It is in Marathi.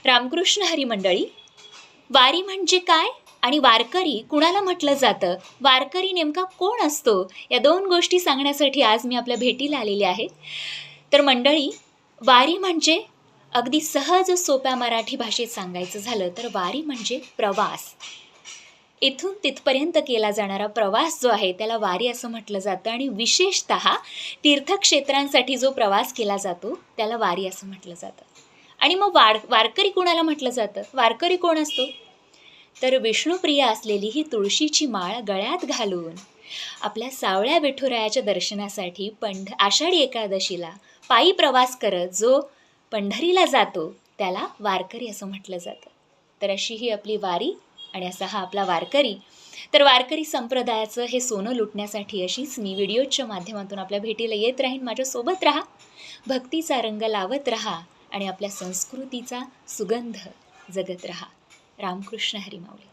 रामकृष्ण हरी मंडळी, वारी म्हणजे काय आणि वारकरी कुणाला म्हटलं जातं, वारकरी नेमका कोण असतो, या दोन गोष्टी सांगण्यासाठी आज मी आपल्या भेटीला आलेली आहे. तर मंडळी, वारी म्हणजे अगदी सहज सोप्या मराठी भाषेत सांगायचं झालं तर वारी म्हणजे प्रवास. इथून तिथपर्यंत केला जाणारा प्रवास जो आहे त्याला वारी असं म्हटलं जातं. आणि विशेषतः तीर्थक्षेत्रांसाठी जो प्रवास केला जातो त्याला वारी असं म्हटलं जातं. आणि मग वारकरी कुणाला म्हटलं जातं, वारकरी कोण असतो, तर विष्णुप्रिय असलेली ही तुळशीची माळ गळ्यात घालून आपल्या सावळ्या विठुरायाच्या दर्शनासाठी आषाढी एकादशीला पायी प्रवास करत जो पंढरीला जातो त्याला वारकरी असं म्हटलं जातं. तर अशी ही आपली वारी आणि असा हा आपला वारकरी. तर वारकरी संप्रदायाचं हे सोनं लुटण्यासाठी अशीच मी व्हिडिओच्या माध्यमातून आपल्या भेटीला येत राहीन. माझ्यासोबत राहा, भक्तीचा रंग लावत राहा आणि आपल्या संस्कृतीचा सुगंध जगत राहा. रामकृष्ण हरी माऊली.